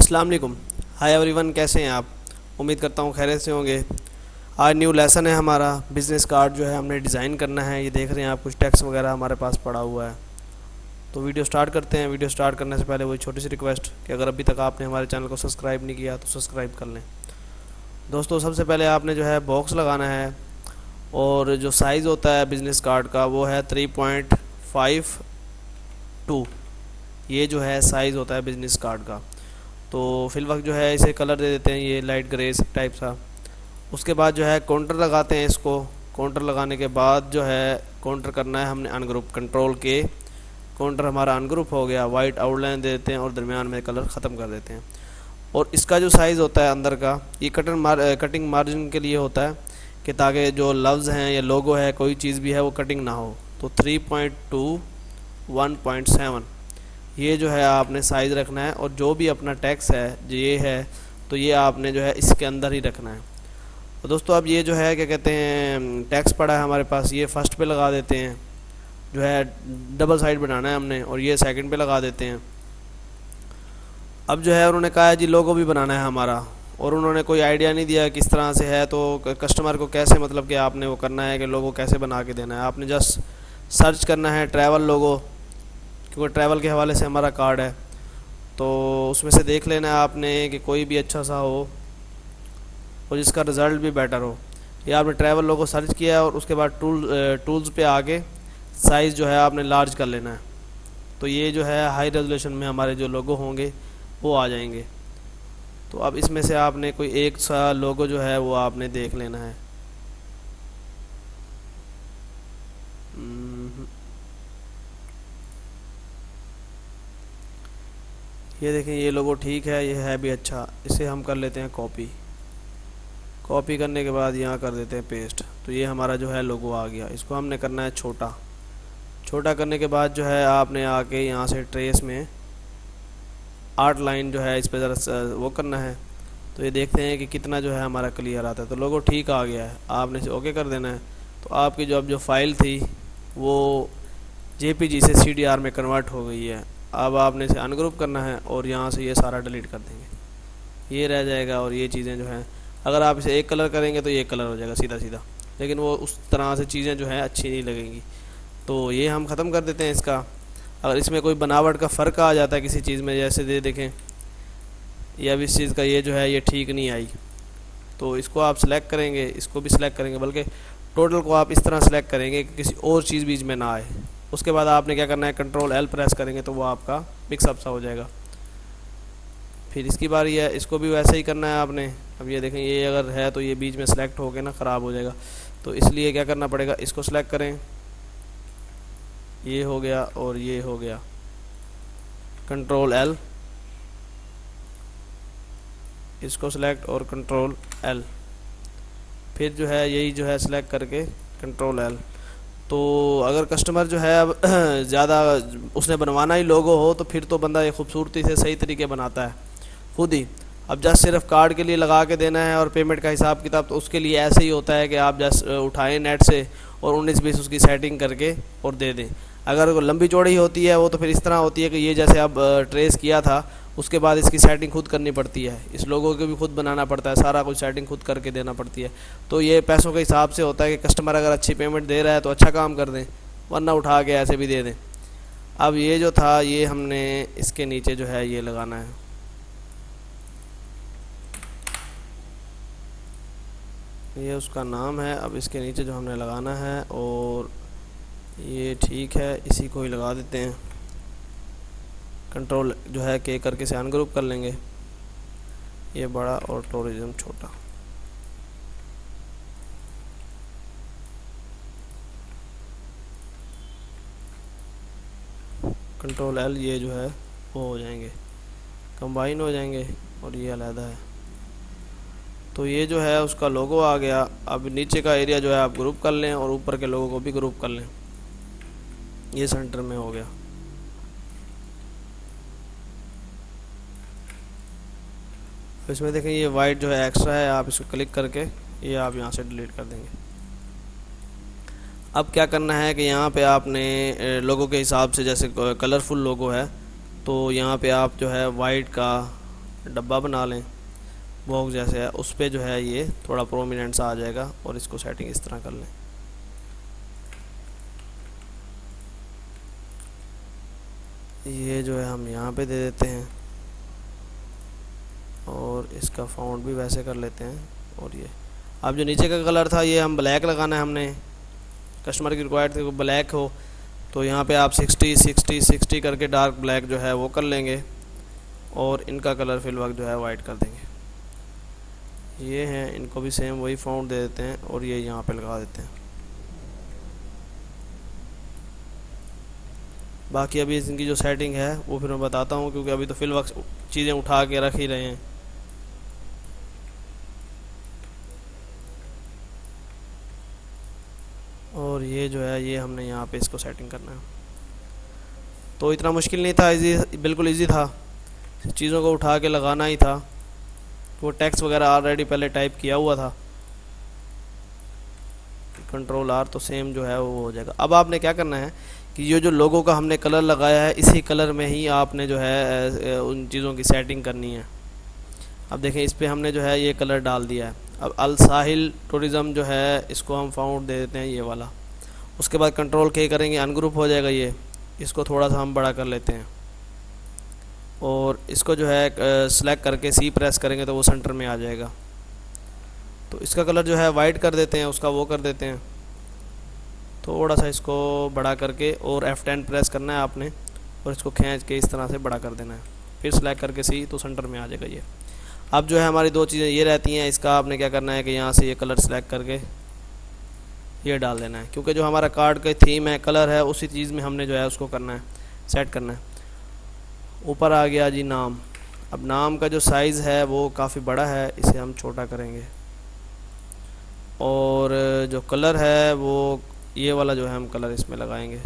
अस्सलाम वालेकुम। Hi everyone, कैसे हैं आप? उम्मीद करता हूँ खैरियत से होंगे। आज न्यू लेसन है हमारा। बिज़नेस कार्ड जो है हमने डिज़ाइन करना है। ये देख रहे हैं आप, कुछ टेक्स्ट वगैरह हमारे पास पड़ा हुआ है। तो वीडियो स्टार्ट करते हैं। वीडियो स्टार्ट करने से पहले वही छोटी सी रिक्वेस्ट कि अगर अभी तक आपने हमारे चैनल को सब्सक्राइब नहीं किया तो सब्सक्राइब कर लें। दोस्तों, सबसे पहले आपने जो है बॉक्स लगाना है, और जो साइज़ होता है बिज़नेस कार्ड का वो है 3.52। ये जो है साइज़ होता है बिज़नेस कार्ड का। तो फिल वक्त जो है इसे कलर दे देते हैं, ये लाइट ग्रे टाइप सा। उसके बाद जो है काउंटर लगाते हैं इसको। काउंटर लगाने के बाद जो है काउंटर करना है हमने अनग्रुप, कंट्रोल के। काउंटर हमारा अनग्रुप हो गया। वाइट आउटलाइन दे देते हैं और दरमियान में कलर ख़त्म कर देते हैं। और इसका जो साइज़ होता है अंदर का, ये कटिंग मार्जिन के लिए होता है कि ताकि जो लफ्ज़ हैं या लोगो है, कोई चीज़ भी है वो कटिंग ना हो। तो 3.2 1.7 ये जो है आपने साइज़ रखना है। और जो भी अपना टैक्स है जो ये है, तो ये आपने जो है इसके अंदर ही रखना है। तो दोस्तों, अब ये जो है क्या कहते हैं, टैक्स पड़ा है हमारे पास, ये फर्स्ट पे लगा देते हैं। जो है डबल साइड बनाना है हमने, और ये सेकंड पे लगा देते हैं। अब जो है उन्होंने कहा है जी लोगो भी बनाना है हमारा, और उन्होंने कोई आइडिया नहीं दिया किस तरह से है। तो कस्टमर को कैसे, मतलब कि आपने वो करना है कि लोगो कैसे बना के देना है। आपने जस्ट सर्च करना है ट्रैवल लोगो, क्योंकि ट्रैवल के हवाले से हमारा कार्ड है। तो उसमें से देख लेना है आपने कि कोई भी अच्छा सा हो और जिसका रिज़ल्ट भी बेटर हो। या आपने ट्रैवल लोगो सर्च किया है और उसके बाद टूल्स पे आके साइज़ जो है आपने लार्ज कर लेना है। तो ये जो है हाई रेजोल्यूशन में हमारे जो लोगो होंगे वो आ जाएंगे। तो अब इसमें से आपने कोई एक सा लोगो जो है वो आपने देख लेना है। ये देखें, ये लोगो ठीक है, ये है भी अच्छा। इसे हम कर लेते हैं कॉपी। कॉपी करने के बाद यहाँ कर देते हैं पेस्ट। तो ये हमारा जो है लोगो आ गया। इसको हमने करना है छोटा। छोटा करने के बाद जो है आपने आके यहाँ से ट्रेस में 8 लाइन जो है इस पर ज़रा वो करना है। तो ये देखते हैं कि कितना जो है हमारा क्लियर आता है। तो लोगो ठीक आ गया है, आपने इसे ओके कर देना है। तो आपकी जो अब जो फाइल थी वो JPG से CDR में कन्वर्ट हो गई है। अब आपने इसे अनग्रुप करना है और यहाँ से ये सारा डिलीट कर देंगे, ये रह जाएगा। और ये चीज़ें जो हैं, अगर आप इसे एक कलर करेंगे तो ये कलर हो जाएगा सीधा सीधा, लेकिन वो उस तरह से चीज़ें जो हैं अच्छी नहीं लगेंगी। तो ये हम ख़त्म कर देते हैं इसका। अगर इसमें कोई बनावट का फ़र्क आ जाता है किसी चीज़ में, जैसे दे देखें या अब इस चीज़ का ये जो है ये ठीक नहीं आई, तो इसको आप सेलेक्ट करेंगे, इसको भी सिलेक्ट करेंगे, बल्कि टोटल को आप इस तरह सेलेक्ट करेंगे कि किसी और चीज़ बीच में ना आए। उसके बाद आपने क्या करना है, कंट्रोल L प्रेस करेंगे तो वो आपका मिक्सअप सा हो जाएगा। फिर इसकी बारी है, इसको भी वैसे ही करना है आपने। अब ये देखें, ये अगर है तो ये बीच में सेलेक्ट हो के ना ख़राब हो जाएगा। तो इसलिए क्या करना पड़ेगा, इसको सेलेक्ट करें, ये हो गया और ये हो गया, कंट्रोल L, इसको सेलेक्ट और कंट्रोल L, फिर जो है यही जो है सेलेक्ट करके कंट्रोल L। तो अगर कस्टमर जो है अब ज़्यादा उसने बनवाना ही लोगो हो तो फिर तो बंदा ये खूबसूरती से सही तरीके बनाता है खुद ही। अब जस्ट सिर्फ कार्ड के लिए लगा के देना है और पेमेंट का हिसाब किताब, तो उसके लिए ऐसे ही होता है कि आप जस्ट उठाएं नेट से और 19-20 उसकी सेटिंग करके और दे दें। अगर लंबी चौड़ी होती है वो तो फिर इस तरह होती है कि ये जैसे अब ट्रेस किया था, उसके बाद इसकी सेटिंग खुद करनी पड़ती है, इस लोगों को भी खुद बनाना पड़ता है, सारा कुछ सेटिंग खुद करके देना पड़ती है। तो ये पैसों के हिसाब से होता है कि कस्टमर अगर अच्छी पेमेंट दे रहा है तो अच्छा काम कर दें, वरना उठा के ऐसे भी दे दें। अब ये जो था ये हमने इसके नीचे जो है ये लगाना है। ये उसका नाम है। अब इसके नीचे जो हमने लगाना है, और ये ठीक है, इसी को ही लगा देते हैं। कंट्रोल जो है K करके से अनग्रुप कर लेंगे, ये बड़ा और टूरिज्म छोटा। कंट्रोल L, ये जो है वो हो जाएंगे, कंबाइन हो जाएंगे, और ये अलहदा है। तो ये जो है उसका लोगो आ गया। अब नीचे का एरिया जो है आप ग्रुप कर लें और ऊपर के लोगों को भी ग्रुप कर लें, ये सेंटर में हो गया। इसमें देखें ये वाइट जो है एक्स्ट्रा है, आप इसको क्लिक करके ये आप यहाँ से डिलीट कर देंगे। अब क्या करना है कि यहाँ पे आपने लोगो के हिसाब से, जैसे कलरफुल लोगो है तो यहाँ पे आप जो है वाइट का डब्बा बना लें बॉक्स जैसे है, उस पर जो है ये थोड़ा प्रोमिनेंट सा आ जाएगा और इसको सेटिंग इस तरह कर लें। ये जो है हम यहाँ पे दे देते हैं और इसका फ़ॉन्ट भी वैसे कर लेते हैं। और ये अब जो नीचे का कलर था ये हम ब्लैक लगाना है, हमने कस्टमर की रिक्वायर्ड थी ब्लैक हो, तो यहाँ पे आप 60 करके डार्क ब्लैक जो है वो कर लेंगे और इनका कलर फिल वक्त जो है वाइट कर देंगे। ये हैं, इनको भी सेम वही फ़ॉन्ट दे देते हैं और ये यहाँ पे लगा देते हैं। बाकी अभी इनकी जो सेटिंग है वो फिर मैं बताता हूँ, क्योंकि अभी तो फिल वक्त चीज़ें उठा के रख ही रहे हैं। और ये जो है ये हमने यहाँ पे इसको सेटिंग करना है। तो इतना मुश्किल नहीं था, इजी, बिल्कुल इजी था, चीज़ों को उठा के लगाना ही था। वो टेक्स्ट वगैरह ऑलरेडी पहले टाइप किया हुआ था, Ctrl+R तो सेम जो है वो हो जाएगा। अब आपने क्या करना है कि ये जो लोगों का हमने कलर लगाया है इसी कलर में ही आपने जो है उन चीज़ों की सेटिंग करनी है। अब देखें इस पर हमने जो है ये कलर डाल दिया है। अब अल साहिल टूरिज़म जो है इसको हम फ़ॉन्ट दे देते हैं ये वाला। उसके बाद Ctrl+K करेंगे, अनग्रुप हो जाएगा ये। इसको थोड़ा सा हम बड़ा कर लेते हैं और इसको जो है सेलेक्ट करके सी प्रेस करेंगे तो वो सेंटर में आ जाएगा। तो इसका कलर जो है वाइट कर देते हैं, उसका वो कर देते हैं। थोड़ा सा इसको बड़ा करके और F10 प्रेस करना है आपने और इसको खींच के इस तरह से बड़ा कर देना है, फिर सेलेक्ट करके सी तो सेंटर में आ जाएगा ये। अब जो है हमारी दो चीज़ें ये रहती हैं, इसका आपने क्या करना है कि यहाँ से ये कलर सेलेक्ट करके ये डाल देना है, क्योंकि जो हमारा कार्ड का थीम है कलर है उसी चीज़ में हमने जो है उसको करना है, सेट करना है। ऊपर आ गया जी नाम। अब नाम का जो साइज़ है वो काफ़ी बड़ा है, इसे हम छोटा करेंगे। और जो कलर है वो ये वाला जो है हम कलर इसमें लगाएंगे।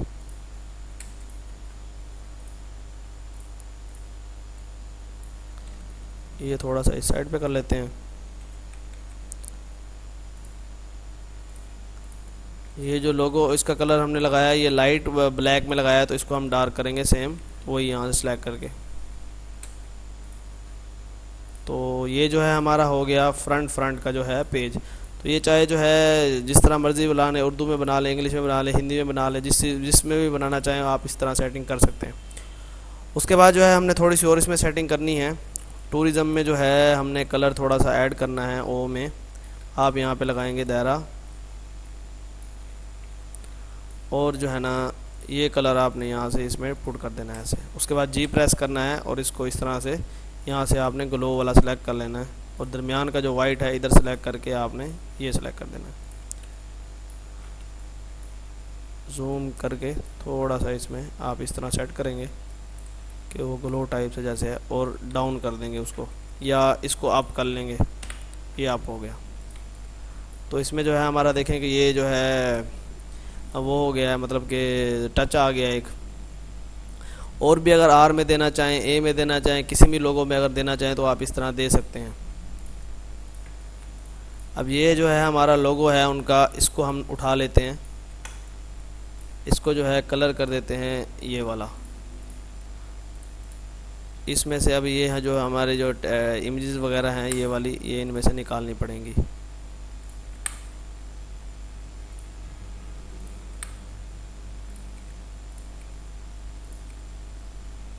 ये थोड़ा सा इस साइड पे कर लेते हैं। ये जो लोगो इसका कलर हमने लगाया है ये लाइट ब्लैक में लगाया है, तो इसको हम डार्क करेंगे सेम वही यहाँ से सिलेक्ट करके। तो ये जो है हमारा हो गया फ्रंट का जो है पेज। तो ये चाहे जो है जिस तरह मर्ज़ी बना लें, उर्दू में बना लें, इंग्लिश में बना लें, हिंदी में बना लें, जिसमें भी बनाना चाहें आप इस तरह सेटिंग कर सकते हैं। उसके बाद जो है हमने थोड़ी सी और इसमें सेटिंग करनी है। टूरिज़म में जो है हमने कलर थोड़ा सा ऐड करना है, ओ में आप यहाँ पे लगाएंगे दायरा और जो है ना ये कलर आपने यहाँ से इसमें पुट कर देना है ऐसे। उसके बाद जी प्रेस करना है और इसको इस तरह से यहाँ से आपने ग्लो वाला सेलेक्ट कर लेना है और दरमियान का जो वाइट है इधर सेलेक्ट करके आपने ये सेलेक्ट कर देना है। जूम करके थोड़ा सा इसमें आप इस तरह सेट करेंगे कि वो ग्लो टाइप से जैसे है, और डाउन कर देंगे उसको या इसको अप कर लेंगे, ये अप हो गया। तो इसमें जो है हमारा देखें कि ये जो है वो हो गया है, मतलब कि टच आ गया एक। और भी अगर आर में देना चाहें, ए में देना चाहें, किसी भी लोगों में अगर देना चाहें तो आप इस तरह दे सकते हैं। अब ये जो है हमारा लोगो है उनका, इसको हम उठा लेते हैं, इसको जो है कलर कर देते हैं ये वाला। इसमें से अब ये है जो हमारे जो इमेजेस वगैरह हैं ये वाली, ये इनमें से निकालनी पड़ेंगी।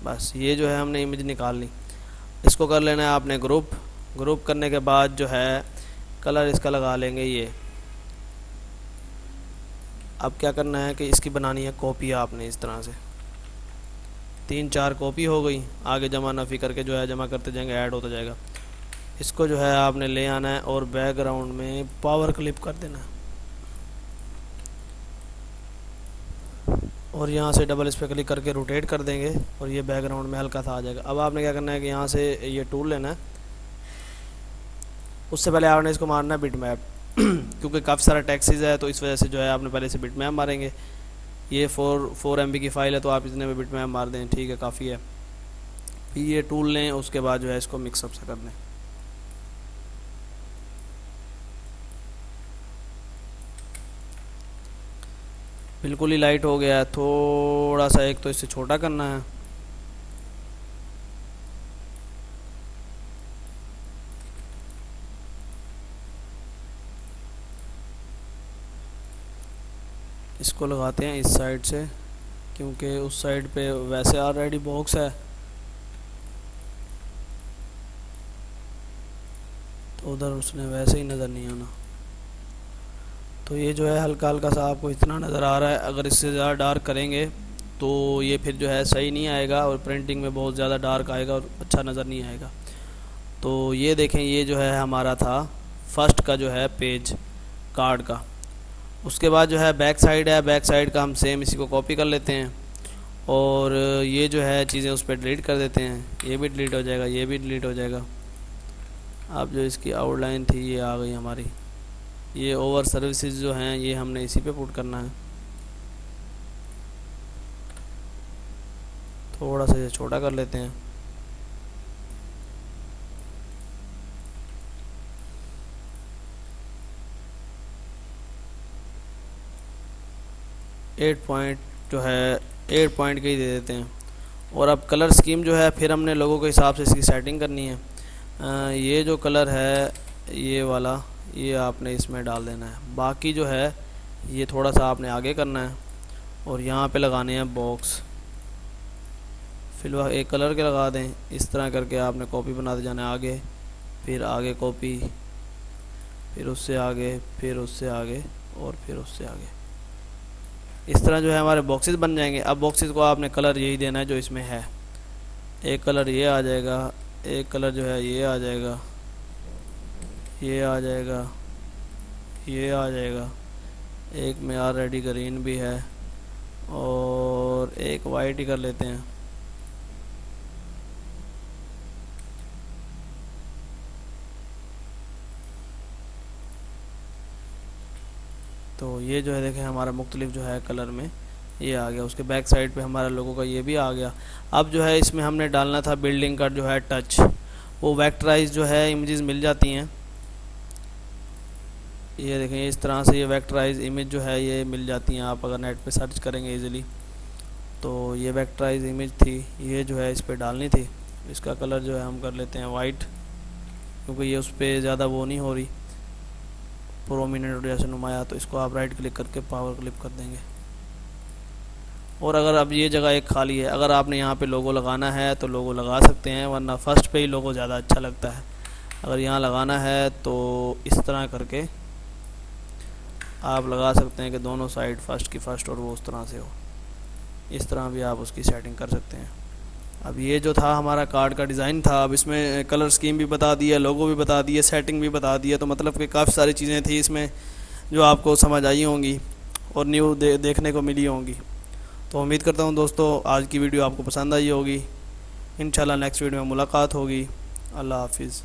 बस ये जो है हमने इमेज निकाल ली। इसको कर लेना है आपने ग्रुप करने के बाद जो है कलर इसका लगा लेंगे ये। अब क्या करना है कि इसकी बनानी है कॉपी आपने इस तरह से 3-4 कॉपी हो गई, आगे जमा नफ़ी करके जो है जमा करते जाएंगे, ऐड होता जाएगा। इसको जो है आपने ले आना है और बैकग्राउंड में पावर क्लिप कर देना है और यहाँ से डबल इस पर क्लिक करके रोटेट कर देंगे और ये बैकग्राउंड में हल्का सा आ जाएगा। अब आपने क्या करना है कि यहाँ से ये टूल लेना है, उससे पहले आपने इसको मारना है बिट मैप क्योंकि काफ़ी सारा टैक्सीज है तो इस वजह से जो है आपने पहले से बिट मैप मारेंगे। ये 4 MB की फ़ाइल है तो आप इतने में बिट मैप मार दें, ठीक है, काफ़ी है। फिर ये टूल लें, उसके बाद जो है इसको मिक्सअप से कर दें। बिल्कुल ही लाइट हो गया है, थोड़ा सा एक तो इससे छोटा करना है। इसको लगाते हैं इस साइड से, क्योंकि उस साइड पे वैसे ऑलरेडी बॉक्स है, तो उधर उसने वैसे ही नज़र नहीं आना। तो ये जो है हल्का हल्का सा आपको इतना नज़र आ रहा है। अगर इससे ज़्यादा डार्क करेंगे तो ये फिर जो है सही नहीं आएगा और प्रिंटिंग में बहुत ज़्यादा डार्क आएगा और अच्छा नज़र नहीं आएगा। तो ये देखें, ये जो है हमारा था फर्स्ट का जो है पेज कार्ड का। उसके बाद जो है बैक साइड है, बैक साइड का हम सेम इसी को कॉपी कर लेते हैं और ये जो है चीज़ें उस पर डिलीट कर देते हैं। ये भी डिलीट हो जाएगा, ये भी डिलीट हो जाएगा। अब जो इसकी आउटलाइन थी ये आ गई हमारी। ये ओवर सर्विसेज जो हैं ये हमने इसी पे पुट करना है। थोड़ा सा ये छोटा कर लेते हैं। एट पॉइंट जो है 8 पॉइंट के ही दे देते हैं। और अब कलर स्कीम जो है फिर हमने लोगों के हिसाब से इसकी सेटिंग करनी है। ये जो कलर है ये वाला, ये आपने इसमें डाल देना है। बाकी जो है ये थोड़ा सा आपने आगे करना है और यहाँ पे लगाने हैं बॉक्स। फिलहाल एक कलर के लगा दें। इस तरह करके आपने कॉपी बनाते जाना है, आगे फिर आगे कॉपी, फिर उससे आगे, फिर उससे आगे और फिर उससे आगे। इस तरह जो है हमारे बॉक्सेस बन जाएंगे। अब बॉक्सेस को आपने कलर यही देना है जो इसमें है। एक कलर ये आ जाएगा, एक कलर जो है ये आ जाएगा, ये आ जाएगा, ये आ जाएगा। एक में ऑलरेडी ग्रीन भी है और एक वाइट ही कर लेते हैं। तो ये जो है देखें हमारा मुख्तलिफ जो है कलर में ये आ गया। उसके बैक साइड पे हमारा लोगों का ये भी आ गया। अब जो है इसमें हमने डालना था बिल्डिंग का जो है टच। वो वेक्टराइज जो है इमेजेस मिल जाती हैं। ये देखें इस तरह से ये वेक्टराइज इमेज जो है ये मिल जाती हैं, आप अगर नेट पे सर्च करेंगे इजीली। तो ये वेक्टराइज इमेज थी, ये जो है इस पर डालनी थी। इसका कलर जो है हम कर लेते हैं वाइट, क्योंकि ये उस पर ज़्यादा वो नहीं हो रही प्रोमिनेंट जैसे नुमाया। तो इसको आप राइट क्लिक करके पावर क्लिक कर देंगे। और अगर अब ये जगह एक खाली है, अगर आपने यहाँ पे लोगो लगाना है तो लोगो लगा सकते हैं, वरना फर्स्ट पे ही लोगो ज़्यादा अच्छा लगता है। अगर यहाँ लगाना है तो इस तरह करके आप लगा सकते हैं कि दोनों साइड फर्स्ट की फर्स्ट और वो उस तरह से हो। इस तरह भी आप उसकी सेटिंग कर सकते हैं। अब ये जो था हमारा कार्ड का डिज़ाइन था, अब इसमें कलर स्कीम भी बता दिया, लोगो भी बता दिए, सेटिंग भी बता दिया। तो मतलब कि काफ़ी सारी चीज़ें थी इसमें जो आपको समझ आई होंगी और न्यू देखने को मिली होंगी। तो उम्मीद करता हूँ दोस्तों आज की वीडियो आपको पसंद आई होगी। इंशाल्लाह नेक्स्ट वीडियो में मुलाकात होगी। अल्लाह हाफिज़।